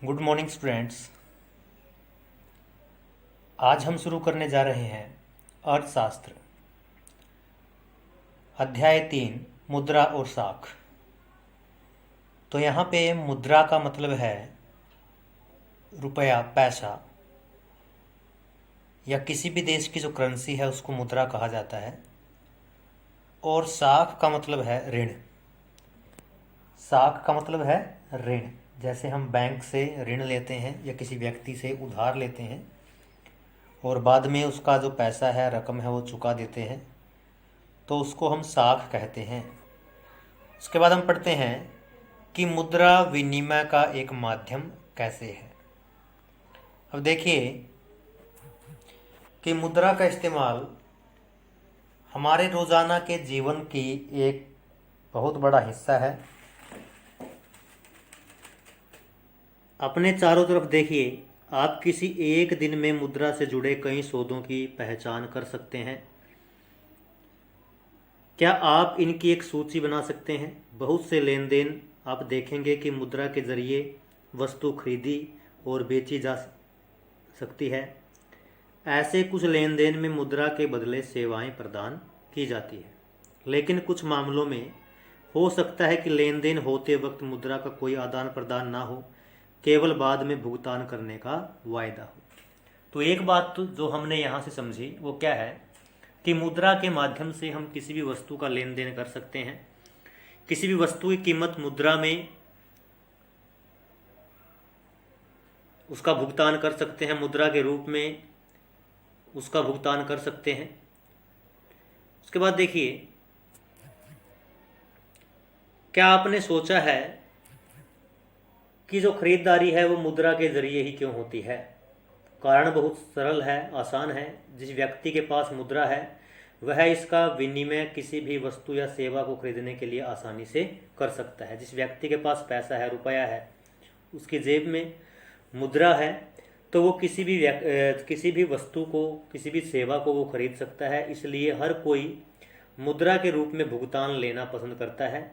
Good morning students. आज हम शुरू करने जा रहे हैं अर्थशास्त्र, अध्याय 3, मुद्रा और साख। तो यहाँ पे मुद्रा का मतलब है रुपया, पैसा, या किसी भी देश की जो करेंसी है उसको मुद्रा कहा जाता है। और साख का मतलब है ऋण। साख का मतलब है ऋण। जैसे हम बैंक से ऋण लेते हैं या किसी व्यक्ति से उधार लेते हैं और बाद में उसका जो पैसा है, रकम है, वो चुका देते हैं, तो उसको हम साख कहते हैं। उसके बाद हम पढ़ते हैं कि मुद्रा विनिमय का एक माध्यम कैसे है। अब देखिए कि मुद्रा का इस्तेमाल हमारे रोज़ाना के जीवन की एक बहुत बड़ा हिस्सा है। अपने चारों तरफ देखिए, आप किसी एक दिन में मुद्रा से जुड़े कई सौदों की पहचान कर सकते हैं। क्या आप इनकी एक सूची बना सकते हैं? बहुत से लेन देन आप देखेंगे कि मुद्रा के जरिए वस्तु खरीदी और बेची जा सकती है। ऐसे कुछ लेन देन में मुद्रा के बदले सेवाएं प्रदान की जाती है, लेकिन कुछ मामलों में हो सकता है कि लेन देन होते वक्त मुद्रा का कोई आदान प्रदान ना हो, केवल बाद में भुगतान करने का वायदा हो। तो एक बात तो जो हमने यहाँ से समझी वो क्या है कि मुद्रा के माध्यम से हम किसी भी वस्तु का लेन देन कर सकते हैं। किसी भी वस्तु की कीमत मुद्रा में उसका भुगतान कर सकते हैं, मुद्रा के रूप में उसका भुगतान कर सकते हैं। उसके बाद देखिए, क्या आपने सोचा है कि जो खरीदारी है वो मुद्रा के जरिए ही क्यों होती है? कारण बहुत सरल है, आसान है। जिस व्यक्ति के पास मुद्रा है वह इसका विनिमय किसी भी वस्तु या सेवा को खरीदने के लिए आसानी से कर सकता है। जिस व्यक्ति के पास पैसा है, रुपया है, उसकी जेब में मुद्रा है, तो वो किसी भी वस्तु को, किसी भी सेवा को वो खरीद सकता है। इसलिए हर कोई मुद्रा के रूप में भुगतान लेना पसंद करता है।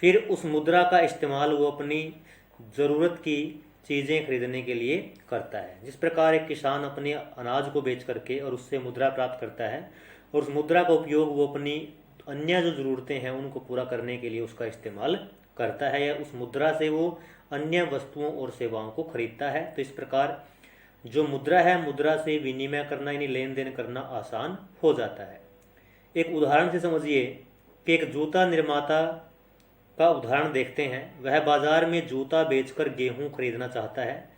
फिर उस मुद्रा का इस्तेमाल वो अपनी ज़रूरत की चीज़ें खरीदने के लिए करता है। जिस प्रकार एक किसान अपने अनाज को बेच करके और उससे मुद्रा प्राप्त करता है और उस मुद्रा का उपयोग वो अपनी अन्य जो ज़रूरतें हैं उनको पूरा करने के लिए उसका इस्तेमाल करता है, या उस मुद्रा से वो अन्य वस्तुओं और सेवाओं को खरीदता है। तो इस प्रकार जो मुद्रा है, मुद्रा से विनिमय करना यानी लेन देन करना आसान हो जाता है। एक उदाहरण से समझिए कि एक जूता निर्माता का उदाहरण देखते हैं। वह बाजार में जूता बेचकर गेहूं खरीदना चाहता है।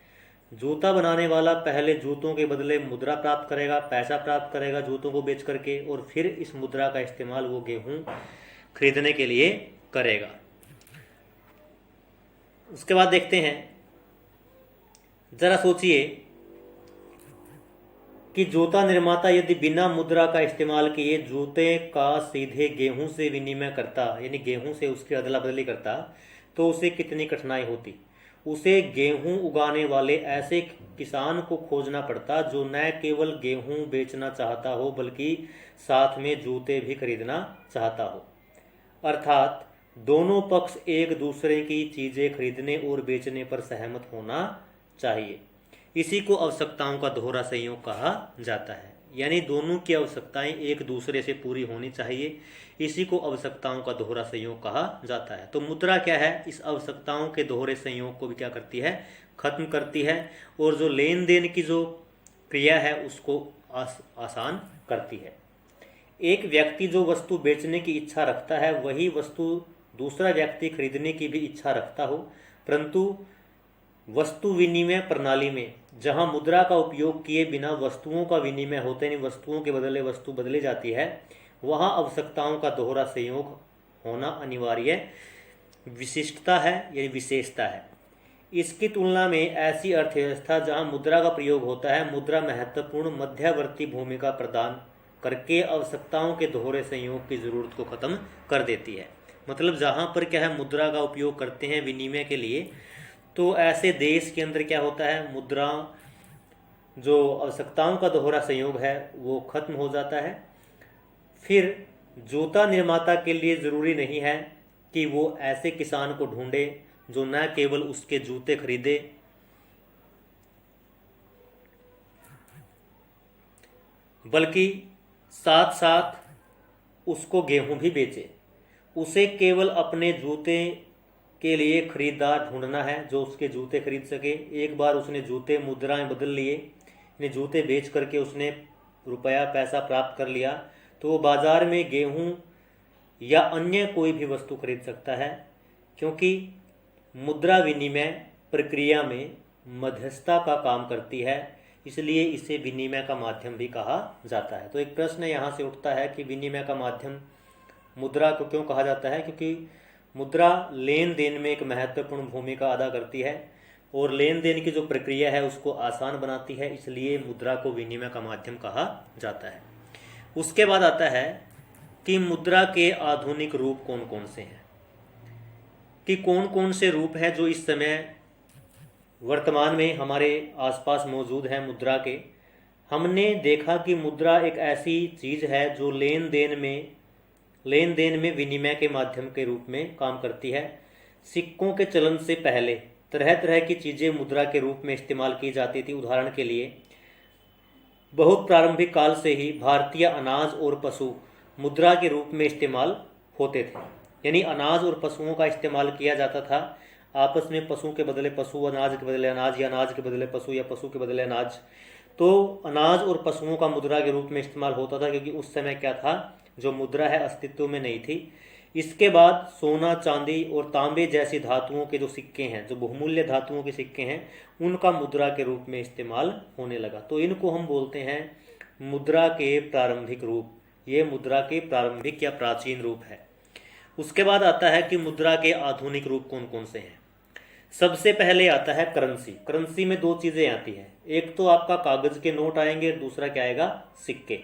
जूता बनाने वाला पहले जूतों के बदले मुद्रा प्राप्त करेगा, पैसा प्राप्त करेगा जूतों को बेच करके, और फिर इस मुद्रा का इस्तेमाल वो गेहूं खरीदने के लिए करेगा। उसके बाद देखते हैं, जरा सोचिए कि जूता निर्माता यदि बिना मुद्रा का इस्तेमाल किए जूते का सीधे गेहूं से विनिमय करता, यानी गेहूं से उसकी अदला बदली करता, तो उसे कितनी कठिनाई होती। उसे गेहूं उगाने वाले ऐसे किसान को खोजना पड़ता जो न केवल गेहूं बेचना चाहता हो बल्कि साथ में जूते भी खरीदना चाहता हो। अर्थात दोनों पक्ष एक दूसरे की चीजें खरीदने और बेचने पर सहमत होना चाहिए। इसी को आवश्यकताओं का दोहरा संयोग कहा जाता है। यानी दोनों की आवश्यकताएं एक दूसरे से पूरी होनी चाहिए, इसी को आवश्यकताओं का दोहरा संयोग कहा जाता है। तो मुद्रा क्या है? इस आवश्यकताओं के दोहरे संयोग को भी क्या करती है? खत्म करती है, और जो लेन देन की जो क्रिया है उसको आसान करती है। एक व्यक्ति जो वस्तु बेचने की इच्छा रखता है वही वस्तु दूसरा व्यक्ति खरीदने की भी इच्छा रखता हो, परंतु वस्तु विनिमय प्रणाली में जहां मुद्रा का उपयोग किए बिना वस्तुओं का विनिमय होते नहीं, वस्तुओं के बदले वस्तु बदली जाती है, वहां आवश्यकताओं का दोहरा संयोग होना अनिवार्य विशिष्टता है, यानी विशेषता है। इसकी तुलना में ऐसी अर्थव्यवस्था जहां मुद्रा का प्रयोग होता है, मुद्रा महत्वपूर्ण मध्यवर्ती भूमिका प्रदान करके आवश्यकताओं के दोहरे संयोग की जरूरत को खत्म कर देती है। मतलब जहां पर क्या है, मुद्रा का उपयोग करते हैं विनिमय के लिए, तो ऐसे देश के अंदर क्या होता है, मुद्रा जो आवश्यकताओं का दोहरा संयोग है वो खत्म हो जाता है। फिर जूता निर्माता के लिए ज़रूरी नहीं है कि वो ऐसे किसान को ढूंढे जो न केवल उसके जूते खरीदे बल्कि साथ साथ उसको गेहूं भी बेचे। उसे केवल अपने जूते के लिए खरीदार ढूंढना है जो उसके जूते खरीद सके। एक बार उसने जूते मुद्राएं बदल लिए, यानी जूते बेच करके उसने रुपया पैसा प्राप्त कर लिया, तो वो बाजार में गेहूं या अन्य कोई भी वस्तु खरीद सकता है, क्योंकि मुद्रा विनिमय प्रक्रिया में मध्यस्थता का काम करती है, इसलिए इसे विनिमय का माध्यम भी कहा जाता है। तो एक प्रश्न यहाँ से उठता है कि विनिमय का माध्यम मुद्रा को क्यों कहा जाता है? क्योंकि मुद्रा लेन देन में एक महत्वपूर्ण भूमिका अदा करती है और लेन देन की जो प्रक्रिया है उसको आसान बनाती है, इसलिए मुद्रा को विनिमय का माध्यम कहा जाता है। उसके बाद आता है कि मुद्रा के आधुनिक रूप कौन कौन से हैं, कि कौन कौन से रूप हैं जो इस समय वर्तमान में हमारे आसपास मौजूद हैं मुद्रा के। हमने देखा कि मुद्रा एक ऐसी चीज़ है जो लेन देन में विनिमय के माध्यम के रूप में काम करती है। सिक्कों के चलन से पहले तरह तरह की चीज़ें मुद्रा के रूप में इस्तेमाल की जाती थी। उदाहरण के लिए बहुत प्रारंभिक काल से ही भारतीय अनाज और पशु मुद्रा के रूप में इस्तेमाल होते थे, यानी अनाज और पशुओं का इस्तेमाल किया जाता था आपस में, पशु के बदले पशु, अनाज के बदले अनाज, या अनाज के बदले पशु, या पशु के बदले अनाज। तो अनाज और पशुओं का मुद्रा के रूप में इस्तेमाल होता था, क्योंकि उस समय क्या था, जो मुद्रा है अस्तित्व में नहीं थी। इसके बाद सोना, चांदी और तांबे जैसी धातुओं के जो सिक्के हैं, जो बहुमूल्य धातुओं के सिक्के हैं, उनका मुद्रा के रूप में इस्तेमाल होने लगा। तो इनको हम बोलते हैं मुद्रा के प्रारंभिक रूप। ये मुद्रा के प्रारंभिक या प्राचीन रूप है। उसके बाद आता है कि मुद्रा के आधुनिक रूप कौन कौन से हैं। सबसे पहले आता है करेंसी। करेंसी में दो चीज़ें आती हैं, एक तो आपका कागज के नोट आएंगे, दूसरा क्या आएगा, सिक्के।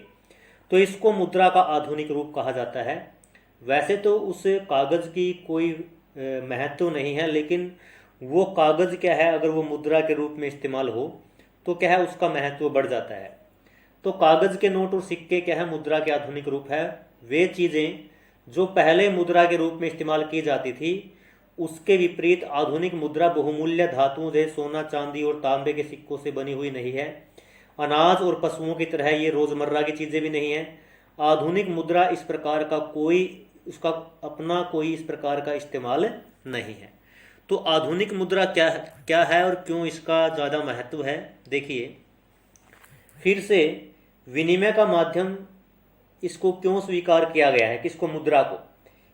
तो इसको मुद्रा का आधुनिक रूप कहा जाता है। वैसे तो उस कागज की कोई महत्व नहीं है, लेकिन वो कागज क्या है, अगर वो मुद्रा के रूप में इस्तेमाल हो तो क्या है, उसका महत्व बढ़ जाता है। तो कागज के नोट और सिक्के क्या है, मुद्रा के आधुनिक रूप है। वे चीज़ें जो पहले मुद्रा के रूप में इस्तेमाल की जाती थी, उसके विपरीत आधुनिक मुद्रा बहुमूल्य धातुओं जैसे सोना, चांदी और तांबे के सिक्कों से बनी हुई नहीं है। अनाज और पशुओं की तरह ये रोजमर्रा की चीजें भी नहीं है। आधुनिक मुद्रा इस प्रकार का उसका अपना कोई इस प्रकार का इस्तेमाल नहीं है। तो आधुनिक मुद्रा क्या है और क्यों इसका ज़्यादा महत्व है, देखिए। फिर से विनिमय का माध्यम इसको क्यों स्वीकार किया गया है, किसको, मुद्रा को।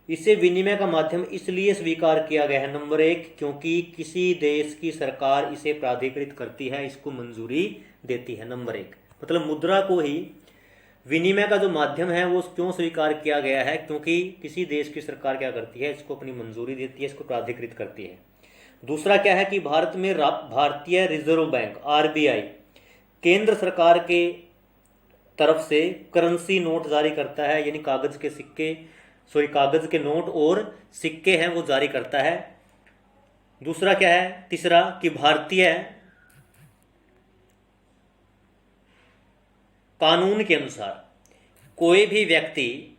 इसे विनिमय का माध्यम इसलिए स्वीकार किया गया है, नंबर एक, क्योंकि किसी देश की सरकार इसे प्राधिकृत करती है, इसको मंजूरी देती है। नंबर एक, मतलब मुद्रा को ही विनिमय का जो माध्यम है वो क्यों स्वीकार किया गया है, क्योंकि किसी देश की सरकार क्या करती है, इसको अपनी मंजूरी देती है, इसको प्राधिकृत करती है। दूसरा क्या है कि भारत में भारतीय रिजर्व बैंक आरबीआई केंद्र सरकार के तरफ से करेंसी नोट जारी करता है, यानी कागज के नोट और सिक्के हैं वो जारी करता है। दूसरा क्या है, तीसरा, कि भारतीय कानून के अनुसार कोई भी व्यक्ति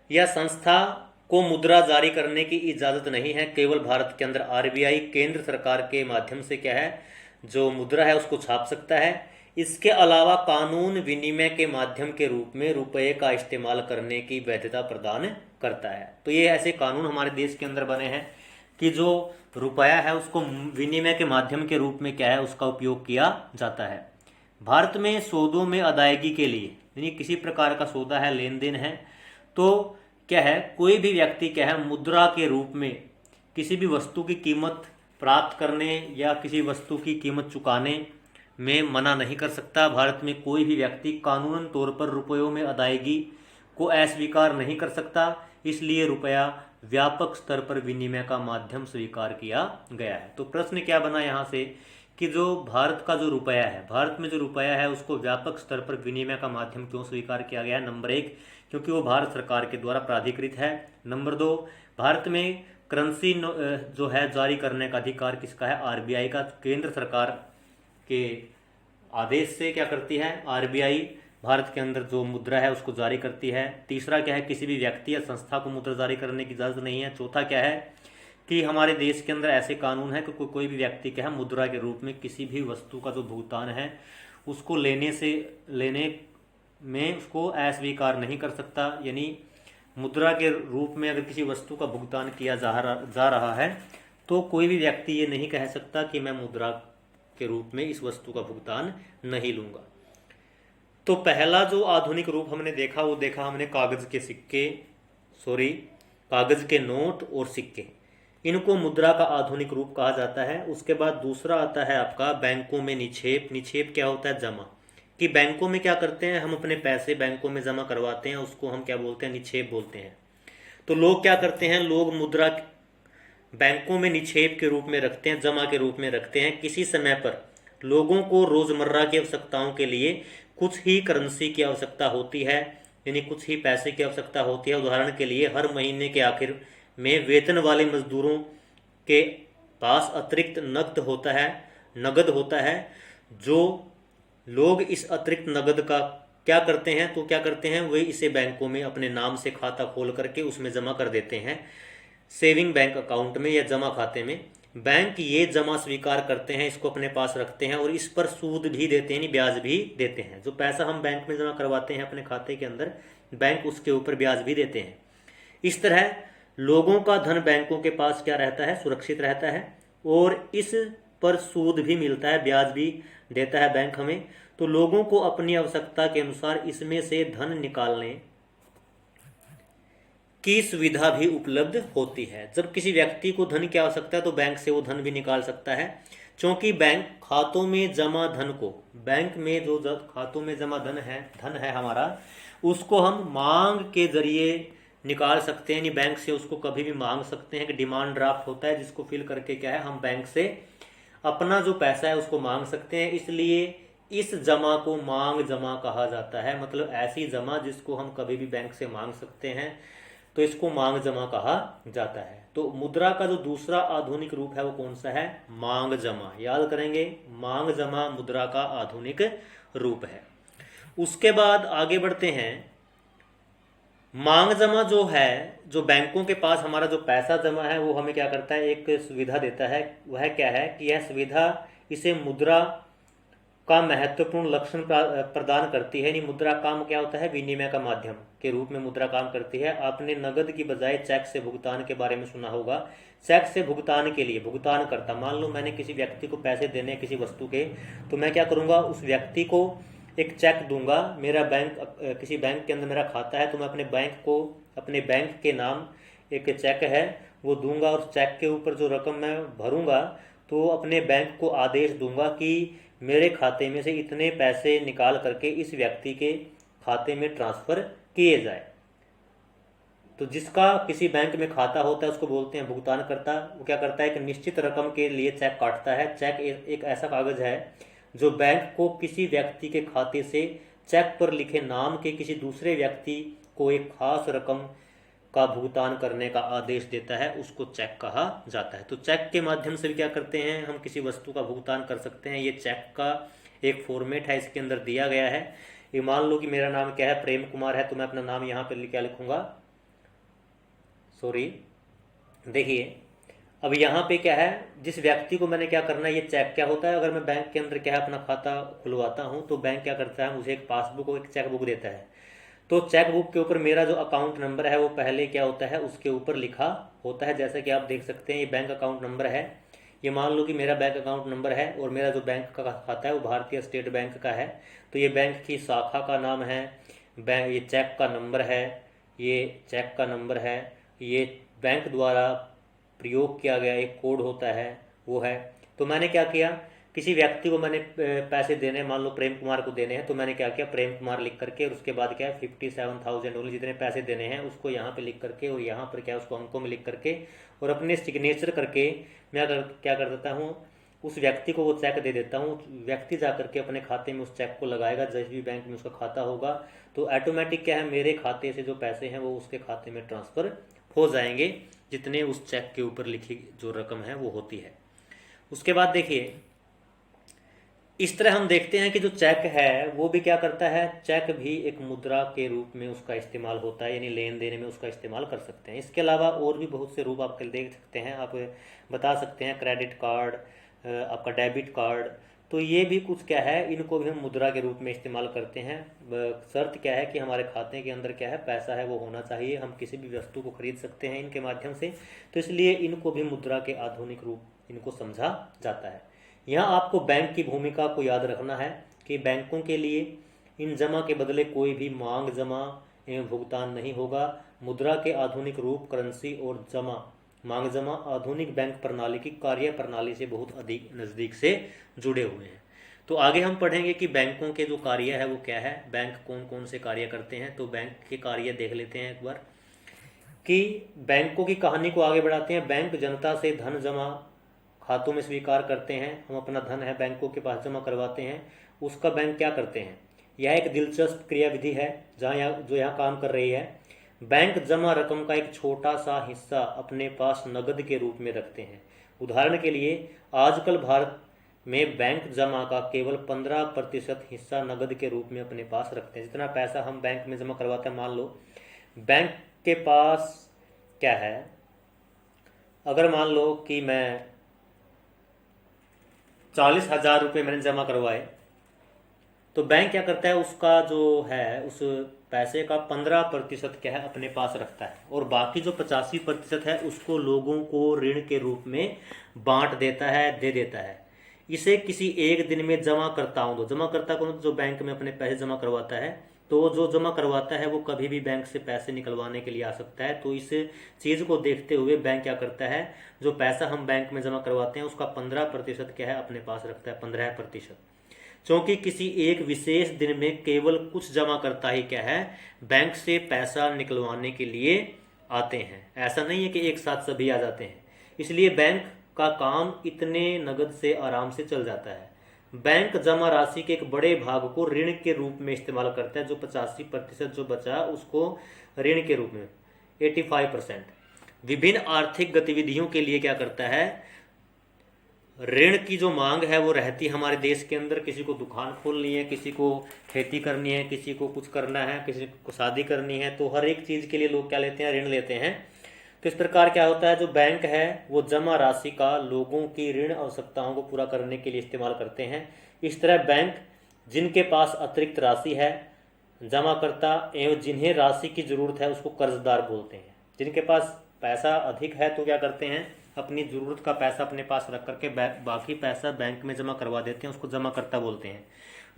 या संस्था को मुद्रा जारी करने की इजाजत नहीं है। केवल भारत के अंदर आरबीआई केंद्र सरकार के माध्यम से क्या है, जो मुद्रा है उसको छाप सकता है। इसके अलावा कानून विनिमय के माध्यम के रूप में रुपये का इस्तेमाल करने की वैधता प्रदान करता है। तो ये ऐसे कानून हमारे देश के अंदर बने हैं कि जो रुपया है उसको विनिमय के माध्यम के रूप में क्या है, उसका उपयोग किया जाता है। भारत में सौदों में अदायगी के लिए, यानी किसी प्रकार का सौदा है, लेन देन है, तो क्या है, कोई भी व्यक्ति क्या है, मुद्रा के रूप में किसी भी वस्तु की कीमत प्राप्त करने या किसी वस्तु की कीमत चुकाने में मना नहीं कर सकता। भारत में कोई भी व्यक्ति कानूनन तौर पर रुपयों में अदायगी को अस्वीकार नहीं कर सकता, इसलिए रुपया व्यापक स्तर पर विनिमय का माध्यम स्वीकार किया गया है। तो प्रश्न क्या बना यहाँ से कि जो भारत का जो रुपया है, भारत में जो रुपया है उसको व्यापक स्तर पर विनिमय का माध्यम क्यों स्वीकार किया गया है। नंबर एक, क्योंकि वो भारत सरकार के द्वारा प्राधिकृत है। नंबर दो, भारत में करेंसी जो है जारी करने का अधिकार किसका है, आरबीआई का। केंद्र सरकार के आदेश से क्या करती है, आरबीआई भारत के अंदर जो मुद्रा है उसको जारी करती है। तीसरा क्या है, किसी भी व्यक्ति या संस्था को मुद्रा जारी करने की इजाज़त नहीं है। चौथा क्या है कि हमारे देश के अंदर ऐसे कानून है कि कोई भी व्यक्ति क्या है, मुद्रा के रूप में किसी भी वस्तु का जो भुगतान है उसको लेने में उसको अस्वीकार नहीं कर सकता। यानी मुद्रा के रूप में अगर किसी वस्तु का भुगतान किया जा रहा है तो कोई भी व्यक्ति ये नहीं कह सकता कि मैं मुद्रा के रूप में इस वस्तु का भुगतान नहीं लूंगा। तो पहला जो आधुनिक रूप हमने देखा वो देखा हमने कागज के नोट और सिक्के, इनको मुद्रा का आधुनिक रूप कहा जाता है। उसके बाद दूसरा आता है आपका बैंकों में निक्षेप। निक्षेप क्या होता है? जमा। कि बैंकों में क्या करते हैं, हम अपने पैसे बैंकों में जमा करवाते हैं, उसको हम क्या बोलते हैं? निक्षेप बोलते हैं। तो लोग क्या करते हैं, लोग मुद्रा बैंकों में निक्षेप के रूप में रखते हैं, जमा के रूप में रखते हैं। किसी समय पर लोगों को रोजमर्रा की आवश्यकताओं के लिए कुछ ही करेंसी की आवश्यकता होती है, यानी कुछ ही पैसे की आवश्यकता होती है। उदाहरण के लिए हर महीने के आखिर में वेतन वाले मजदूरों के पास अतिरिक्त नगद होता है। जो लोग इस अतिरिक्त नगद का क्या करते हैं, तो क्या करते हैं, वे इसे बैंकों में अपने नाम से खाता खोल करके उसमें जमा कर देते हैं, सेविंग बैंक अकाउंट में या जमा खाते में। बैंक ये जमा स्वीकार करते हैं, इसको अपने पास रखते हैं और इस पर सूद भी देते हैं, ब्याज भी देते हैं। जो पैसा हम बैंक में जमा करवाते हैं अपने खाते के अंदर, बैंक उसके ऊपर ब्याज भी देते हैं। इस तरह लोगों का धन बैंकों के पास क्या रहता है? सुरक्षित रहता है और इस पर सूद भी मिलता है, ब्याज भी देता है बैंक हमें। तो लोगों को अपनी आवश्यकता के अनुसार इसमें से धन निकालने की सुविधा भी उपलब्ध होती है। जब किसी व्यक्ति को धन की आवश्यकता है तो बैंक से वो धन भी निकाल सकता है, क्योंकि बैंक खातों में जमा धन को, बैंक में जो खातों में जमा धन है हमारा, उसको हम मांग के जरिए निकाल सकते हैं। यानी बैंक से उसको कभी भी मांग सकते हैं कि डिमांड ड्राफ्ट होता है जिसको फिल करके क्या है, हम बैंक से अपना जो पैसा है उसको मांग सकते हैं। इसलिए इस जमा को मांग जमा कहा जाता है, मतलब ऐसी जमा जिसको हम कभी भी बैंक से मांग सकते हैं, तो इसको मांग जमा कहा जाता है। तो मुद्रा का जो दूसरा आधुनिक रूप है वो कौन सा है? मांग जमा। याद करेंगे, मांग जमा मुद्रा का आधुनिक रूप है। उसके बाद आगे बढ़ते हैं। मांग जमा जो है, जो बैंकों के पास हमारा जो पैसा जमा है वो हमें क्या करता है, एक सुविधा देता है। वह क्या है कि यह सुविधा इसे मुद्रा का महत्वपूर्ण लक्षण प्रदान करती है। यानी मुद्रा काम क्या होता है? विनिमय का माध्यम के रूप में मुद्रा काम करती है। आपने नगद की बजाय चेक से भुगतान के बारे में सुना होगा। चेक से भुगतान के लिए भुगतान करता, मान लो मैंने किसी व्यक्ति को पैसे देने किसी वस्तु के, तो मैं क्या करूंगा, उस व्यक्ति को एक चेक दूंगा। मेरा बैंक, किसी बैंक के अंदर मेरा खाता है, तो मैं अपने बैंक को, अपने बैंक के नाम एक चेक है वो दूंगा, और चेक के ऊपर जो रकम मैं भरूंगा तो अपने बैंक को आदेश दूंगा कि मेरे खाते में से इतने पैसे निकाल करके इस व्यक्ति के खाते में ट्रांसफर किए जाए। तो जिसका किसी बैंक में खाता होता है उसको बोलते हैं भुगतान करता। वो क्या करता है, एक निश्चित रकम के लिए चेक काटता है। चेक एक ऐसा कागज है जो बैंक को किसी व्यक्ति के खाते से चेक पर लिखे नाम के किसी दूसरे व्यक्ति को एक खास रकम का भुगतान करने का आदेश देता है, उसको चेक कहा जाता है। तो चेक के माध्यम से भी क्या करते हैं, हम किसी वस्तु का भुगतान कर सकते हैं। ये चेक का एक फॉर्मेट है, इसके अंदर दिया गया है। ये मान लो कि मेरा नाम क्या है, प्रेम कुमार है, तो मैं अपना नाम यहाँ पे क्या लिखूंगा, देखिए अब यहाँ पे क्या है, जिस व्यक्ति को मैंने क्या करना है, ये चेक क्या होता है, अगर मैं बैंक के अंदर क्या है अपना खाता खुलवाता हूँ तो बैंक क्या करता है, मुझे एक पासबुक और एक चेक बुक देता है। तो चेक बुक के ऊपर मेरा जो अकाउंट नंबर है वो पहले क्या होता है, उसके ऊपर लिखा होता है। जैसे कि आप देख सकते हैं ये बैंक अकाउंट नंबर है। ये मान लो कि मेरा बैंक अकाउंट नंबर है और मेरा जो बैंक का खाता है वो भारतीय स्टेट बैंक का है। तो ये बैंक की शाखा का नाम है, ये चेक का नंबर है, ये चेक का नंबर है, ये बैंक द्वारा प्रयोग किया गया एक कोड होता है वो है। तो मैंने क्या किया, किसी व्यक्ति को मैंने पैसे देने, मान लो प्रेम कुमार को देने हैं, तो मैंने क्या किया, प्रेम कुमार लिख करके, और उसके बाद क्या है 57,000 ओनली, जितने पैसे देने हैं उसको यहाँ पे लिख करके, और यहाँ पर क्या उसको अंकों में लिख करके और अपने सिग्नेचर करके मैं क्या कर देता हूँ, उस व्यक्ति को वो चेक दे देता हूँ। व्यक्ति जा करके अपने खाते में उस चेक को लगाएगा, जिस भी बैंक में उसका खाता होगा, तो ऑटोमेटिक क्या है, मेरे खाते से जो पैसे हैं वो उसके खाते में ट्रांसफ़र हो जाएंगे, जितने उस चेक के ऊपर लिखी जो रकम है वो होती है। उसके बाद देखिए, इस तरह हम देखते हैं कि जो चेक है वो भी क्या करता है, चेक भी एक मुद्रा के रूप में उसका इस्तेमाल होता है, यानी लेन देन में उसका इस्तेमाल कर सकते हैं। इसके अलावा और भी बहुत से रूप आप देख सकते हैं, आप बता सकते हैं क्रेडिट कार्ड, आपका डेबिट कार्ड, तो ये भी कुछ क्या है, इनको भी हम मुद्रा के रूप में इस्तेमाल करते हैं। शर्त क्या है कि हमारे खाते के अंदर क्या है, पैसा है वो होना चाहिए, हम किसी भी वस्तु को खरीद सकते हैं इनके माध्यम से, तो इसलिए इनको भी मुद्रा के आधुनिक रूप इनको समझा जाता है। यहाँ आपको बैंक की भूमिका को याद रखना है कि बैंकों के लिए इन जमा के बदले कोई भी मांग जमा एवं भुगतान नहीं होगा। मुद्रा के आधुनिक रूप करेंसी और जमा मांग जमा आधुनिक बैंक प्रणाली की कार्य प्रणाली से बहुत अधिक नज़दीक से जुड़े हुए हैं। तो आगे हम पढ़ेंगे कि बैंकों के जो कार्य है वो क्या है, बैंक कौन कौन से कार्य करते हैं। तो बैंक के कार्य देख लेते हैं एक बार कि बैंकों की कहानी को आगे बढ़ाते हैं। बैंक जनता से धन जमा खातों में स्वीकार करते हैं, हम अपना धन है बैंकों के पास जमा करवाते हैं। उसका बैंक क्या करते हैं, यह एक दिलचस्प क्रियाविधि है जो यहाँ काम कर रही है। बैंक जमा रकम का एक छोटा सा हिस्सा अपने पास नगद के रूप में रखते हैं। उदाहरण के लिए आजकल भारत में बैंक जमा का केवल 15% हिस्सा नगद के रूप में अपने पास रखते हैं। जितना पैसा हम बैंक में जमा करवाते हैं, मान लो बैंक के पास क्या है, अगर मान लो कि मैं 40,000 रुपये मैंने जमा करवाए, तो बैंक क्या करता है, उसका जो है उस पैसे का 15% क्या है अपने पास रखता है, और बाकी जो 85% है उसको लोगों को ऋण के रूप में बांट देता है, दे देता है। इसे किसी एक दिन में जमाकर्ताओं को, जमाकर्ता कौन, जो बैंक में अपने पैसे जमा करवाता है, तो जो जमा करवाता है वो कभी भी बैंक से पैसे निकलवाने के लिए आ सकता है। तो इस चीज़ को देखते हुए बैंक क्या करता है, जो पैसा हम बैंक में जमा करवाते हैं उसका 15% क्या है अपने पास रखता है, 15%। क्योंकि किसी एक विशेष दिन में केवल कुछ जमा करता ही क्या है, बैंक से पैसा निकलवाने के लिए आते हैं। ऐसा नहीं है कि एक साथ सभी आ जाते हैं, इसलिए बैंक का काम इतने नगद से आराम से चल जाता है। बैंक जमा राशि के एक बड़े भाग को ऋण के रूप में इस्तेमाल करता है। जो 85% जो बचा उसको ऋण के रूप में 85% विभिन्न आर्थिक गतिविधियों के लिए क्या करता है, ऋण की जो मांग है वो रहती है हमारे देश के अंदर। किसी को दुकान खोलनी है, किसी को खेती करनी है, किसी को कुछ करना है, किसी को शादी करनी है, तो हर एक चीज़ के लिए लोग क्या लेते हैं, ऋण लेते हैं। तो इस प्रकार क्या होता है, जो बैंक है वो जमा राशि का लोगों की ऋण आवश्यकताओं को पूरा करने के लिए इस्तेमाल करते हैं। इस तरह बैंक जिनके पास अतिरिक्त राशि है, जमाकर्ता एवं जिन्हें राशि की जरूरत है उसको कर्जदार बोलते हैं। जिनके पास पैसा अधिक है तो क्या करते हैं, अपनी ज़रूरत का पैसा अपने पास रख करके बाकी पैसा बैंक में जमा करवा देते हैं, उसको जमाकर्ता बोलते हैं।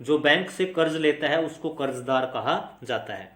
जो बैंक से कर्ज लेता है उसको कर्जदार कहा जाता है।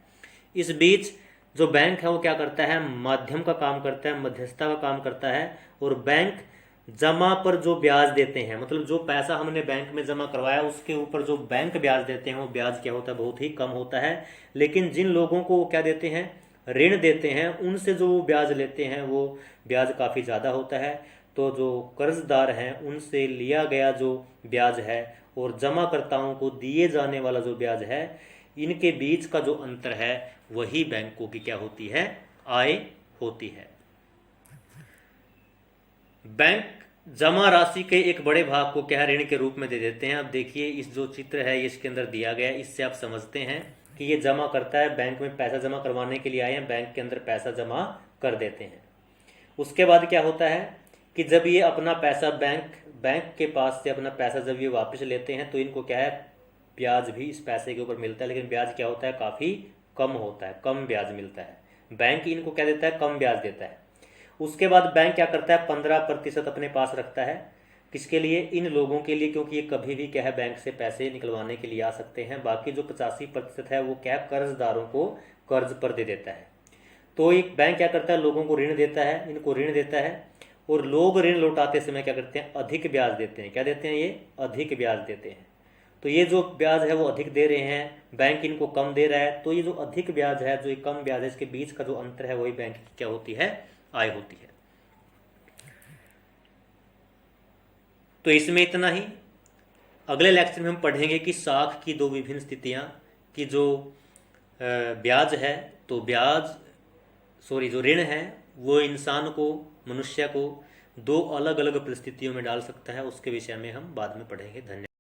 इस बीच जो बैंक है वो क्या करता है, माध्यम का काम करता है, मध्यस्थता का काम करता है। और बैंक जमा पर जो ब्याज देते हैं, मतलब जो पैसा हमने बैंक में जमा करवाया उसके ऊपर जो बैंक ब्याज देते हैं वो ब्याज क्या होता है, बहुत ही कम होता है। लेकिन जिन लोगों को वो क्या देते हैं, ऋण देते हैं, उनसे जो वो ब्याज लेते हैं वो ब्याज काफ़ी ज़्यादा होता है। तो जो कर्जदार हैं उनसे लिया गया जो ब्याज है और जमाकर्ताओं को दिए जाने वाला जो ब्याज है, इनके बीच का जो अंतर है वही बैंकों की क्या होती है, आय होती है। बैंक जमा राशि के एक बड़े भाग को क्या ऋण के रूप में दे देते हैं। अब देखिए इस जो चित्र है इसके अंदर दिया गया है, इससे आप समझते हैं कि ये जमा करता है, बैंक में पैसा जमा करवाने के लिए आए हैं, बैंक के अंदर पैसा जमा कर देते हैं। उसके बाद क्या होता है कि जब ये अपना पैसा बैंक के पास से अपना पैसा जब ये वापस लेते हैं तो इनको क्या है, ब्याज भी इस पैसे के ऊपर मिलता है। लेकिन ब्याज क्या होता है, काफ़ी कम होता है, कम ब्याज मिलता है। बैंक इनको क्या देता है, कम ब्याज देता है। उसके बाद बैंक क्या करता है, 15% अपने पास रखता है। किसके लिए, इन लोगों के लिए, क्योंकि ये कभी भी क्या है बैंक से पैसे निकलवाने के लिए आ सकते हैं। बाकी जो 85% है वो क्या, कर्जदारों को कर्ज पर दे देता है। तो एक बैंक क्या करता है, लोगों को ऋण देता है, इनको ऋण देता है, और लोग ऋण लौटाते समय क्या करते हैं, अधिक ब्याज देते हैं। क्या देते हैं, ये अधिक ब्याज देते हैं। तो ये जो ब्याज है वो अधिक दे रहे हैं, बैंक इनको कम दे रहा है। तो ये जो अधिक ब्याज है, जो ये कम ब्याज है, इसके बीच का जो अंतर है वही बैंक की क्या होती है, आय होती है। तो इसमें इतना ही। अगले लेक्चर में हम पढ़ेंगे कि साख की दो विभिन्न स्थितियां, कि जो ब्याज है, तो जो ऋण है वो इंसान को, मनुष्य को दो अलग अलग परिस्थितियों में डाल सकता है। उसके विषय में हम बाद में पढ़ेंगे। धन्यवाद।